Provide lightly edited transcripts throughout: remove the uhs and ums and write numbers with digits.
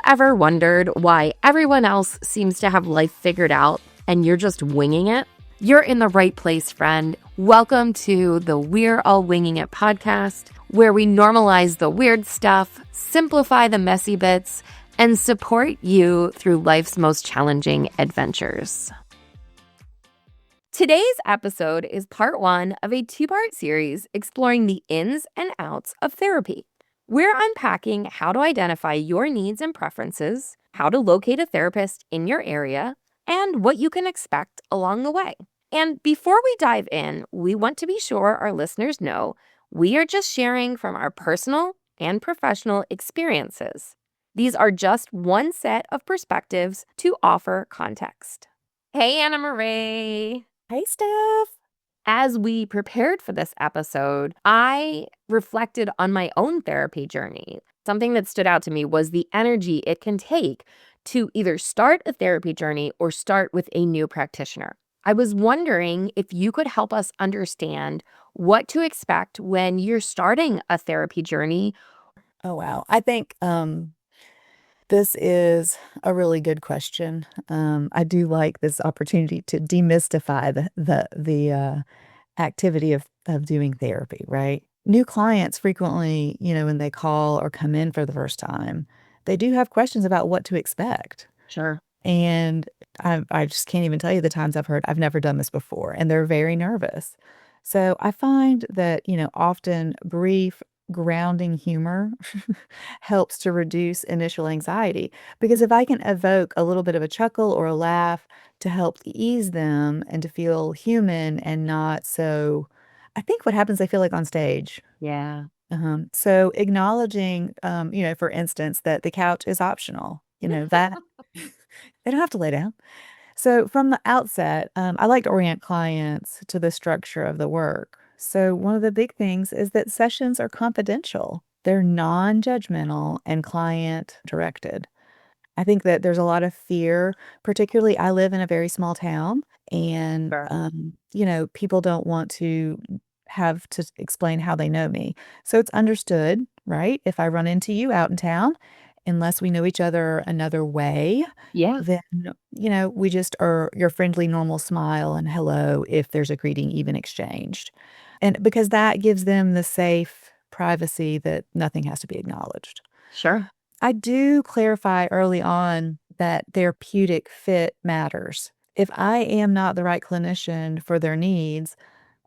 ever wondered why everyone else seems to have life figured out and you're just winging it? You're in the right place, friend. Welcome to the We're All Winging It podcast, where we normalize the weird stuff, simplify the messy bits, and support you through life's most challenging adventures. Today's episode is part one of a two-part series exploring the ins and outs of therapy. We're unpacking how to identify your needs and preferences, how to locate a therapist in your area, and what you can expect along the way. And before we dive in, we want to be sure our listeners know we are just sharing from our personal and professional experiences. These are just one set of perspectives to offer context. Hey, Anna-Marie. Hey, Steph. As we prepared for this episode, I reflected on my own therapy journey. Something that stood out to me was the energy it can take to either start a therapy journey or start with a new practitioner. I was wondering if you could help us understand what to expect when you're starting a therapy journey. Oh, wow. I think this is a really good question. I do like this opportunity to demystify the activity of doing therapy, right? New clients frequently, when they call or come in for the first time, they do have questions about what to expect. Sure. And I just can't even tell you the times I've heard, "I've never done this before," and they're very nervous. So I find that, often brief, grounding humor helps to reduce initial anxiety, because if I can evoke a little bit of a chuckle or a laugh to help ease them and to feel human and not so I think what happens, they feel like on stage. Yeah. So acknowledging, for instance, that the couch is optional, that they don't have to lay down. So from the outset, I like to orient clients to the structure of the work. So one of the big things is that sessions are confidential. They're non-judgmental and client directed. I think that there's a lot of fear, particularly I live in a very small town and, Sure. people don't want to have to explain how they know me. So it's understood, right? If I run into you out in town, unless we know each other another way, Yeah. then, we just are your friendly, normal smile and hello if there's a greeting even exchanged. And because that gives them the safe privacy that nothing has to be acknowledged. Sure. I do clarify early on that therapeutic fit matters. If I am not the right clinician for their needs,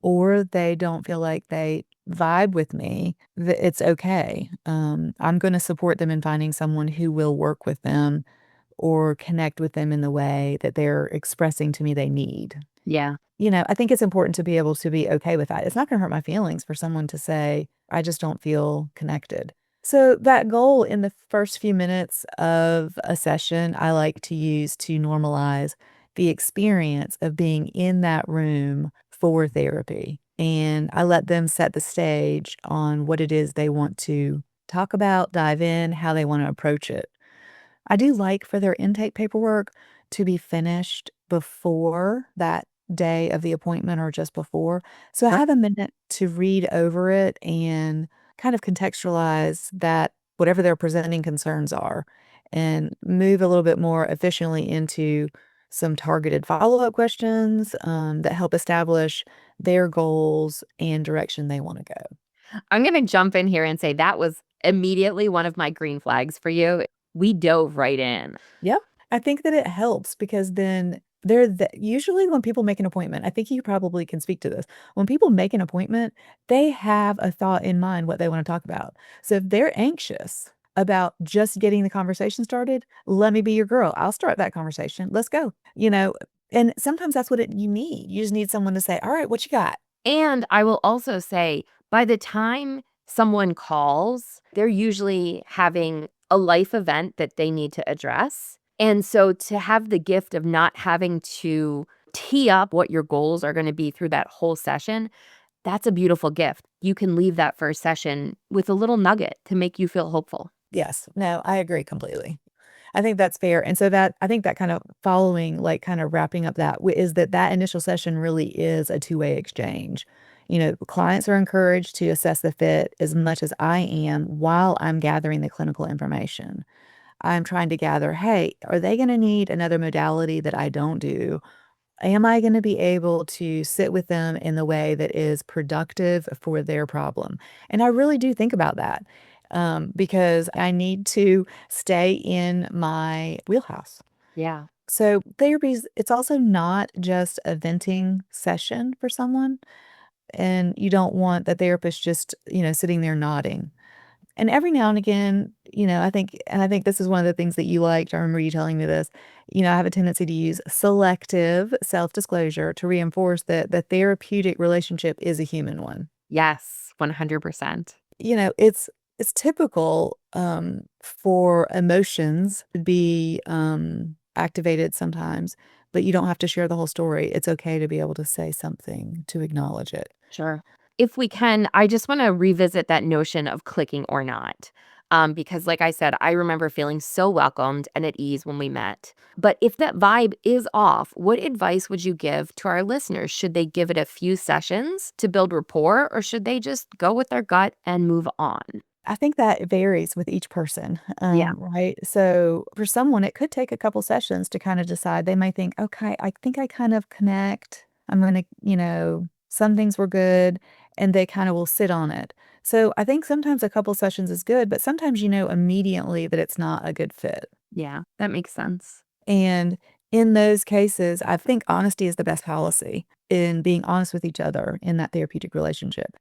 or they don't feel like they vibe with me, it's okay. I'm going to support them in finding someone who will work with them or connect with them in the way that they're expressing to me they need. Yeah. I think it's important to be able to be okay with that. It's not gonna hurt my feelings for someone to say, "I just don't feel connected." So that goal in the first few minutes of a session, I like to use to normalize the experience of being in that room for therapy. And I let them set the stage on what it is they want to talk about, dive in, how they wanna approach it. I do like for their intake paperwork to be finished before that day of the appointment or just before. So I Sure. have a minute to read over it and kind of contextualize that whatever their presenting concerns are and move a little bit more efficiently into some targeted follow-up questions that help establish their goals and direction they want to go. I'm going to jump in here and say that was immediately one of my green flags for you. We dove right in. Yep. I think that it helps because then usually when people make an appointment, I think you probably can speak to this. When people make an appointment, they have a thought in mind what they wanna talk about. So if they're anxious about just getting the conversation started, let me be your girl. I'll start that conversation. Let's go. And sometimes that's what you need. You just need someone to say, "All right, what you got?" And I will also say, by the time someone calls, they're usually having a life event that they need to address. And so to have the gift of not having to tee up what your goals are going to be through that whole session, that's a beautiful gift. You can leave that first session with a little nugget to make you feel hopeful. Yes. No, I agree completely. I think that's fair, and so that I think that kind of following, like, kind of wrapping up that is that initial session really is a two-way exchange. Clients are encouraged to assess the fit as much as I am while I'm gathering the clinical information. I'm trying to gather, hey, are they going to need another modality that I don't do? Am I going to be able to sit with them in the way that is productive for their problem? And I really do think about that because I need to stay in my wheelhouse. Yeah. So therapy's it's also not just a venting session for someone, and you don't want the therapist just, sitting there nodding. And every now and again, I think this is one of the things that you liked. I remember you telling me this. I have a tendency to use selective self-disclosure to reinforce that the therapeutic relationship is a human one. Yes, 100%. It's typical, for emotions to be, activated sometimes, but you don't have to share the whole story. It's okay to be able to say something to acknowledge it. Sure. If we can, I just want to revisit that notion of clicking or not. Because, like I said, I remember feeling so welcomed and at ease when we met. But if that vibe is off, what advice would you give to our listeners? Should they give it a few sessions to build rapport, or should they just go with their gut and move on? I think that varies with each person, Yeah. right? So for someone, it could take a couple sessions to kind of decide. They might think, okay, I think I kind of connect. I'm going to, some things were good, and they kind of will sit on it. So I think sometimes a couple sessions is good, but sometimes you know immediately that it's not a good fit. Yeah, that makes sense. And in those cases, I think honesty is the best policy in being honest with each other in that therapeutic relationship.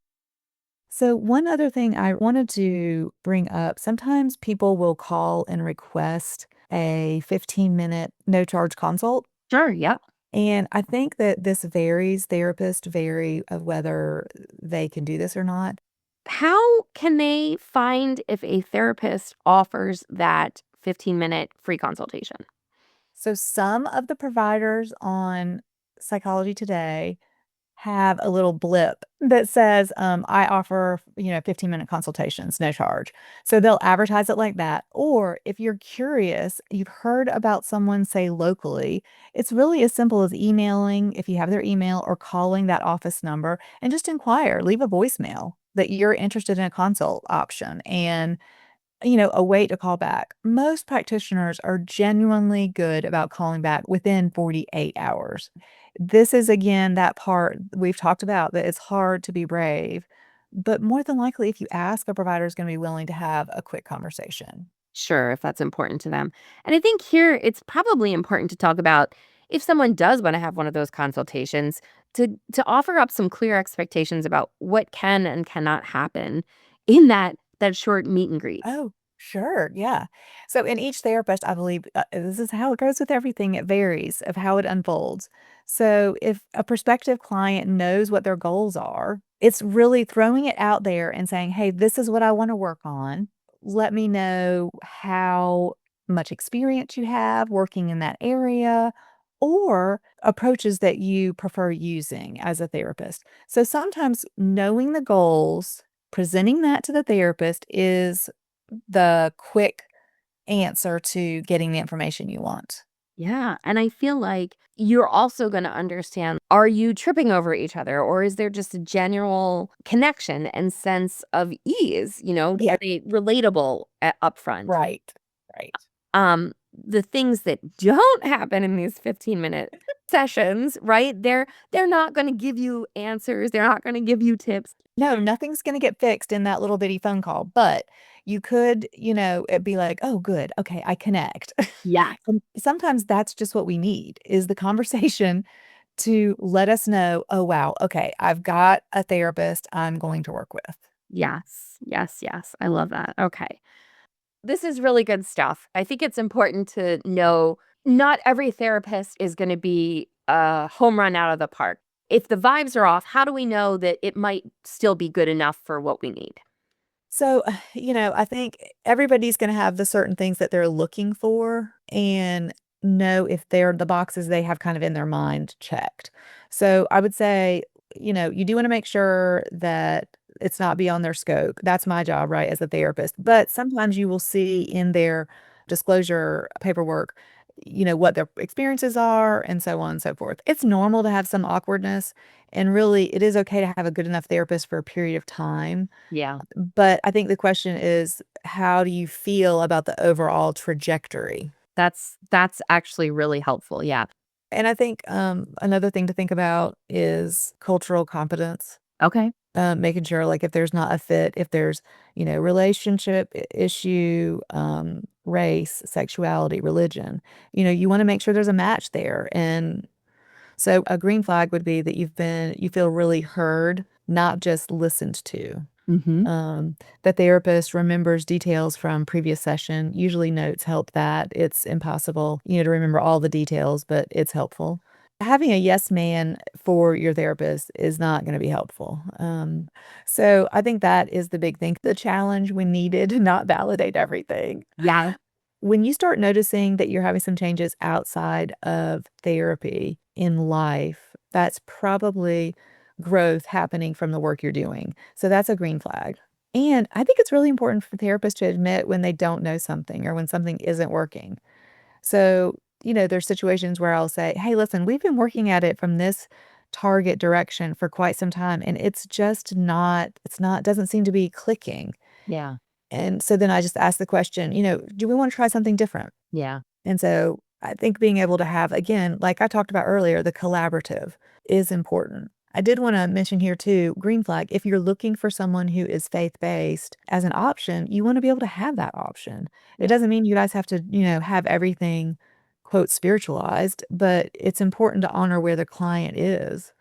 So, one other thing I wanted to bring up, sometimes people will call and request a 15-minute no charge consult. Sure. Yep. And I think that this varies, therapists vary of whether they can do this or not. How can they find if a therapist offers that 15-minute free consultation? So, some of the providers on Psychology Today have a little blip that says, "I offer, 15-minute consultations, no charge." So they'll advertise it like that. Or if you're curious, you've heard about someone, say, locally, it's really as simple as emailing, if you have their email, or calling that office number and just inquire, leave a voicemail that you're interested in a consult option and a way to call back. Most practitioners are genuinely good about calling back within 48 hours. This is again that part we've talked about that it's hard to be brave, but more than likely, if you ask, a provider is going to be willing to have a quick conversation. Sure, if that's important to them. And I think here it's probably important to talk about if someone does want to have one of those consultations to offer up some clear expectations about what can and cannot happen in that short meet and greet. Oh, sure. Yeah. So, in each therapist, I believe this is how it goes with everything. It varies of how it unfolds. So, if a prospective client knows what their goals are, it's really throwing it out there and saying, hey, this is what I want to work on. Let me know how much experience you have working in that area or approaches that you prefer using as a therapist. So, sometimes knowing the goals, presenting that to the therapist is the quick answer to getting the information you want. Yeah, and I feel like you're also going to understand, are you tripping over each other, or is there just a general connection and sense of ease? Yeah, Are they relatable upfront? right, right. The things that don't happen in these 15-minute sessions, right? They're not going to give you answers. They're not going to give you tips. No, nothing's gonna get fixed in that little bitty phone call, but you could, it be like, "Oh, good. Okay, I connect." Yes. And sometimes that's just what we need is the conversation to let us know, "Oh, wow. Okay, I've got a therapist I'm going to work with." Yes. Yes. Yes. I love that. Okay. This is really good stuff. I think it's important to know not every therapist is going to be a home run out of the park. If the vibes are off, how do we know that it might still be good enough for what we need? So, I think everybody's gonna have the certain things that they're looking for and know if they're the boxes they have kind of in their mind checked. So, I would say, you do wanna make sure that it's not beyond their scope. That's my job, right, as a therapist. But sometimes you will see in their disclosure paperwork, what their experiences are and so on and so forth. It's normal to have some awkwardness, and really it is okay to have a good enough therapist for a period of time. Yeah. But I think the question is, how do you feel about the overall trajectory? That's actually really helpful. Yeah. And I think another thing to think about is cultural competence. Okay. Making sure, like, if there's not a fit, if there's, relationship issue, race, sexuality, religion, you want to make sure there's a match there. And so a green flag would be that you feel really heard, not just listened to. Mhm. The therapist remembers details from previous session. Usually notes help that. It's impossible, to remember all the details, but it's helpful. Having a yes man for your therapist is not going to be helpful. So I think that is the big thing. The challenge when needed to not validate everything. Yeah. When you start noticing that you're having some changes outside of therapy in life, that's probably growth happening from the work you're doing. So that's a green flag. And I think it's really important for therapists to admit when they don't know something or when something isn't working. So, there's situations where I'll say, "Hey, listen, we've been working at it from this target direction for quite some time, and it's just not, doesn't seem to be clicking." Yeah. And so then I just ask the question, "Do we want to try something different?" Yeah. And so I think being able to have, again, like I talked about earlier, the collaborative is important. I did want to mention here too, green flag, if you're looking for someone who is faith-based as an option, you want to be able to have that option. It Yeah. doesn't mean you guys have to, have everything quote spiritualized, but it's important to honor where the client is.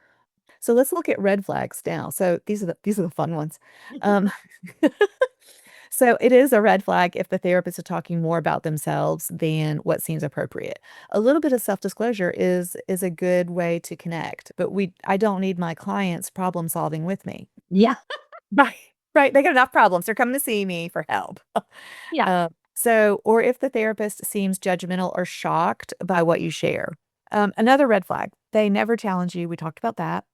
So let's look at red flags now. So these are the fun ones. Um, So it is a red flag if the therapist is talking more about themselves than what seems appropriate. A little bit of self-disclosure is a good way to connect, but I don't need my clients problem solving with me. Yeah. Right. Right. They got enough problems. They're coming to see me for help. Yeah. Or if the therapist seems judgmental or shocked by what you share. Another red flag, they never challenge you. We talked about that.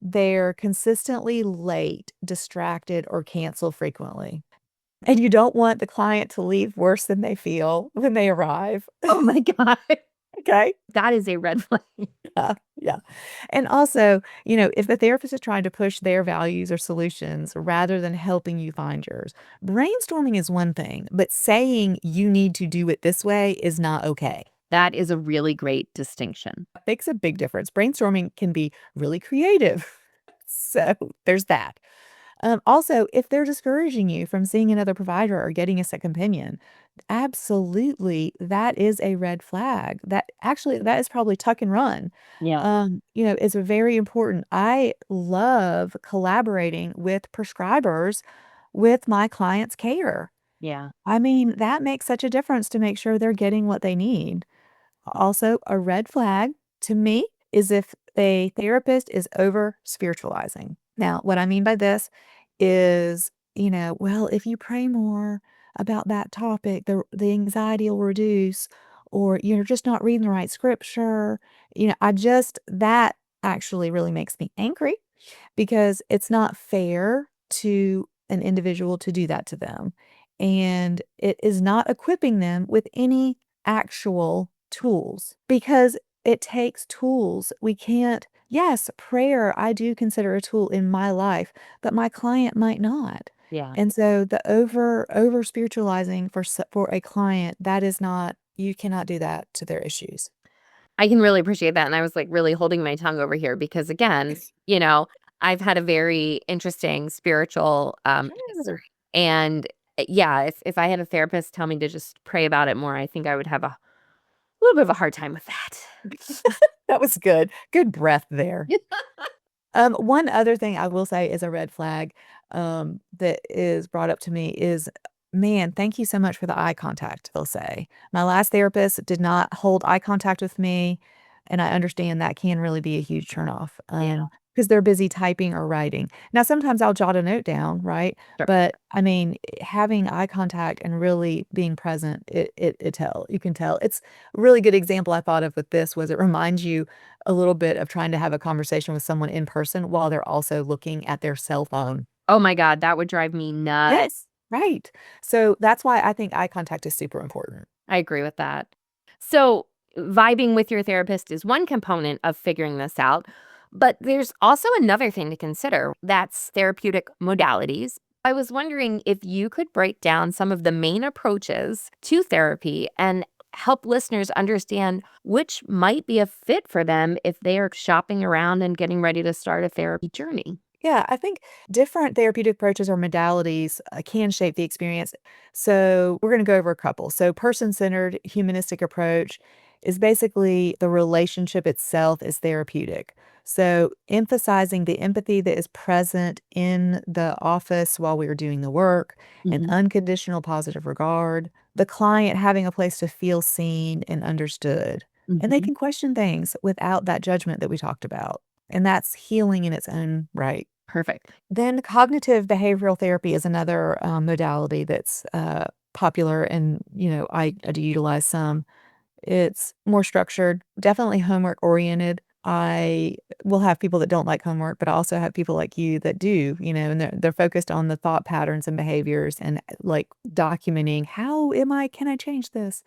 They're consistently late, distracted, or cancel frequently. And you don't want the client to leave worse than they feel when they arrive. Oh my god. Okay? That is a red flag. Yeah, yeah. And also, if the therapist is trying to push their values or solutions rather than helping you find yours, brainstorming is one thing, but saying you need to do it this way is not okay. That is a really great distinction. Makes a big difference. Brainstorming can be really creative. So there's that. Also, if they're discouraging you from seeing another provider or getting a second opinion, absolutely, that is a red flag. That is probably tuck and run. Yeah. It's very important. I love collaborating with prescribers with my clients' care. Yeah. I mean, that makes such a difference to make sure they're getting what they need. Also, a red flag to me is if a therapist is over spiritualizing. Now, what I mean by this is, well, if you pray more about that topic, the anxiety will reduce, or you're just not reading the right scripture. That actually really makes me angry because it's not fair to an individual to do that to them. And it is not equipping them with any actual tools because it takes tools. We can't, yes, prayer, I do consider a tool in my life, but my client might not. Yeah. And so the over spiritualizing for a client, that is not, you cannot do that to their issues. I can really appreciate that, and I was, like, really holding my tongue over here because, again, I've had a very interesting spiritual, Sure. history, and, yeah, if I had a therapist tell me to just pray about it more, I think I would have a little bit of a hard time with that. That was good. Good breath there. One other thing I will say is a red flag, that is brought up to me is, "Man, thank you so much for the eye contact," they'll say. "My last therapist did not hold eye contact with me," and I understand that can really be a huge turnoff, Yeah, because they're busy typing or writing. Now, sometimes I'll jot a note down, right? sure. But, I mean, having eye contact and really being present, you can tell. It's a really good example I thought of with this was it reminds you a little bit of trying to have a conversation with someone in person while they're also looking at their cell phone. Oh my god, that would drive me nuts. Yes. Right. So that's why I think eye contact is super important. I agree with that. So, vibing with your therapist is one component of figuring this out, but there's also another thing to consider. That's therapeutic modalities. I was wondering if you could break down some of the main approaches to therapy and help listeners understand which might be a fit for them if they are shopping around and getting ready to start a therapy journey. Yeah, I think different therapeutic approaches or modalities can shape the experience. So, we're going to go over a couple. So, person centered humanistic approach is basically the relationship itself is therapeutic. So, emphasizing the empathy that is present in the office while we are doing the work, an Hmm. unconditional positive regard, the client having a place to feel seen and understood. And they Hmm. can question things without that judgment that we talked about. And that's healing in its own right. Perfect. Then cognitive behavioral therapy is another, modality that's, popular and, I do utilize some. It's more structured, definitely homework oriented. I will have people that don't like homework, but I also have people like you that do, and they're focused on the thought patterns and behaviors and, like, documenting, "How am I can I change this?"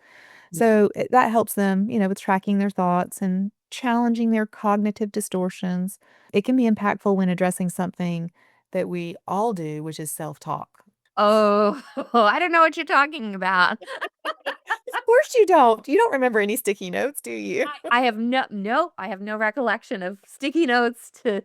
So, that helps them, with tracking their thoughts and challenging their cognitive distortions. It can be impactful when addressing something that we all do, which is self-talk. Oh, I don't know what you're talking about. Of course you don't. You don't remember any sticky notes, do you? I have I have no recollection of sticky notes to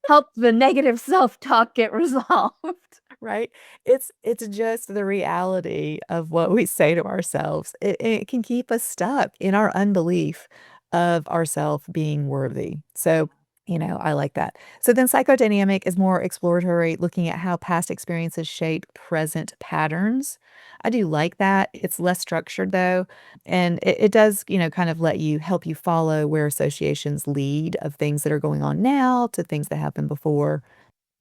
help the negative self-talk get resolved. Right? It's just the reality of what we say to ourselves. It can keep us stuck in our unbelief of ourself being worthy. So, I like that. So then psychodynamic is more exploratory, looking at how past experiences shape present patterns. I do like that. It's less structured though. And it does, kind of let you help you follow where associations lead of things that are going on now to things that happened before.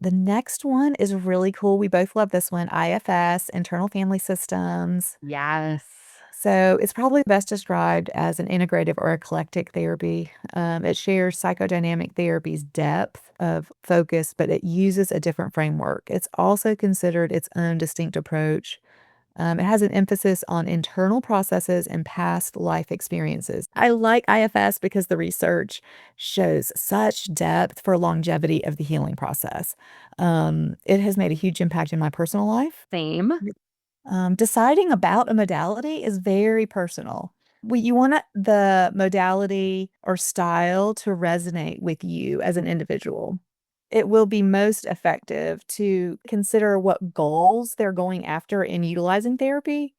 The next one is really cool. We both love this one, IFS, internal family systems. Yes. So it's probably best described as an integrative or eclectic therapy. It shares psychodynamic therapy's depth of focus, but it uses a different framework. It's also considered its own distinct approach. It has an emphasis on internal processes and past life experiences. I like IFS because the research shows such depth for longevity of the healing process. It has made a huge impact in my personal life. Same. Deciding about a modality is very personal. You want the modality or style to resonate with you as an individual. It will be most effective to consider what goals they're going after in utilizing therapy,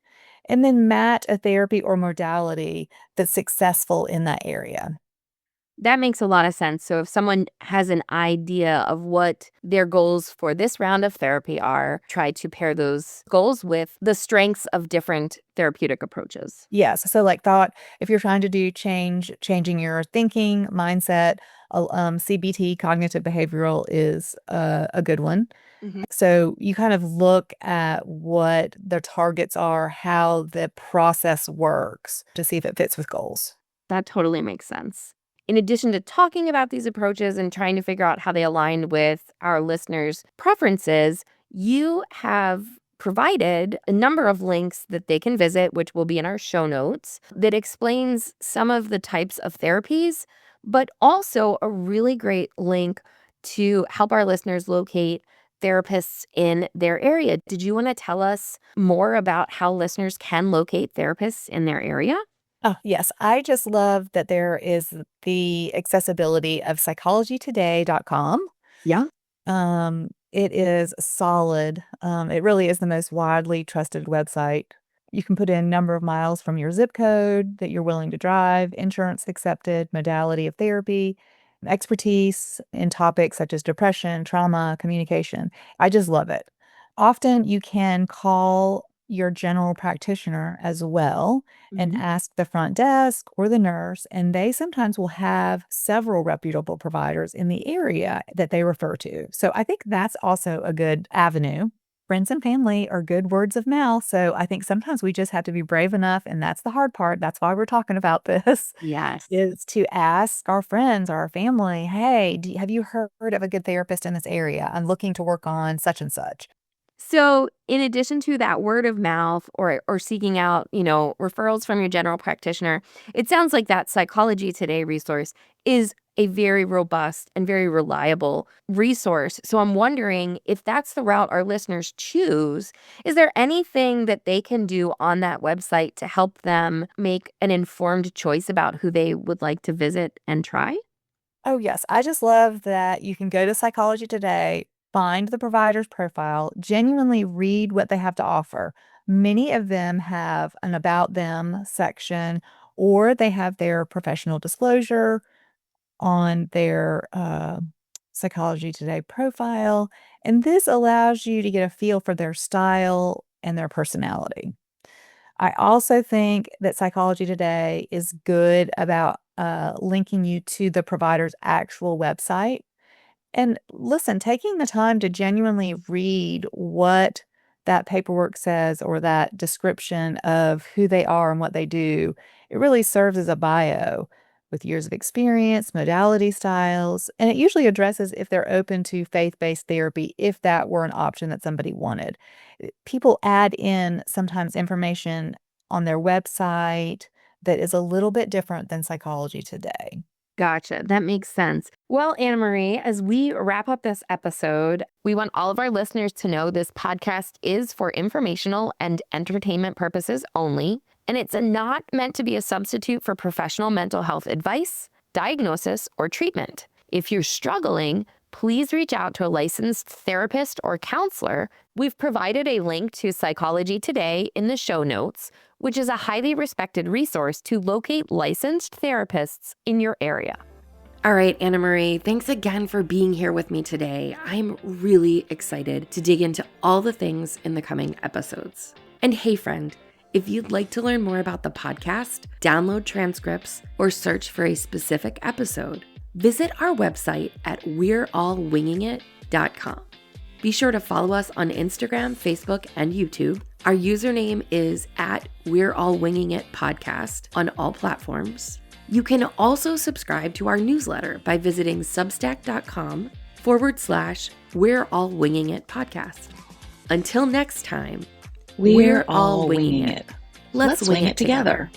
and then match a therapy or modality that's successful in that area. That makes a lot of sense. So if someone has an idea of what their goals for this round of therapy are, try to pair those goals with the strengths of different therapeutic approaches. Yes, so, like, thought if you're trying to do changing your thinking, mindset, CBT, cognitive behavioral is a good one. Mhm. So, you kind of look at what the targets are, how the process works to see if it fits with goals. That totally makes sense. In addition to talking about these approaches and trying to figure out how they align with our listeners' preferences, you have provided a number of links that they can visit, which will be in our show notes, that explains some of the types of therapies, but also a really great link to help our listeners locate therapists in their area. Did you want to tell us more about how listeners can locate therapists in their area? Oh, yes. I just love that there is the accessibility of psychologytoday.com. Yeah. It is solid. It really is the most widely trusted website. You can put in number of miles from your zip code that you're willing to drive, insurance accepted, modality of therapy, expertise in topics such as depression, trauma, communication. I just love it. Often you can call your general practitioner as well and Mhm. ask the front desk or the nurse, and they sometimes will have several reputable providers in the area that they refer to. So I think that's also a good avenue. Friends and family are good words of mouth. So I think sometimes we just have to be brave enough, and that's the hard part. That's why we're talking about this. Yes. Is to ask our friends or our family, hey, have you heard of a good therapist in this area? I'm looking to work on such and such. So, in addition to that word of mouth or seeking out, referrals from your general practitioner, it sounds like that Psychology Today resource is a very robust and very reliable resource. So, I'm wondering if that's the route our listeners choose, is there anything that they can do on that website to help them make an informed choice about who they would like to visit and try? Oh, yes. I just love that you can go to Psychology Today, find the provider's profile, genuinely read what they have to offer. Many of them have an About Them section, or they have their professional disclosure on their Psychology Today profile. And this allows you to get a feel for their style and their personality. I also think that Psychology Today is good about linking you to the provider's actual website. And listen, taking the time to genuinely read what that paperwork says or that description of who they are and what they do, it really serves as a bio with years of experience, modality styles, and it usually addresses if they're open to faith-based therapy, if that were an option that somebody wanted. People add in sometimes information on their website that is a little bit different than Psychology Today. Gotcha. That makes sense. Well, Anna-Marie, as we wrap up this episode, we want all of our listeners to know this podcast is for informational and entertainment purposes only, and it's not meant to be a substitute for professional mental health advice, diagnosis, or treatment. If you're struggling, please reach out to a licensed therapist or counselor. We've provided a link to Psychology Today in the show notes, which is a highly respected resource to locate licensed therapists in your area. All right, Anna-Marie, thanks again for being here with me today. I'm really excited to dig into all the things in the coming episodes. And hey, friend, if you'd like to learn more about the podcast, download transcripts, or search for a specific episode, visit our website at we'reallwingingit.com. Be sure to follow us on Instagram, Facebook, and YouTube. Our username is at We're All Winging It Podcast on all platforms. You can also subscribe to our newsletter by visiting substack.com/We're All Winging It Podcast. Until next time, we're all winging it. Let's wing it together.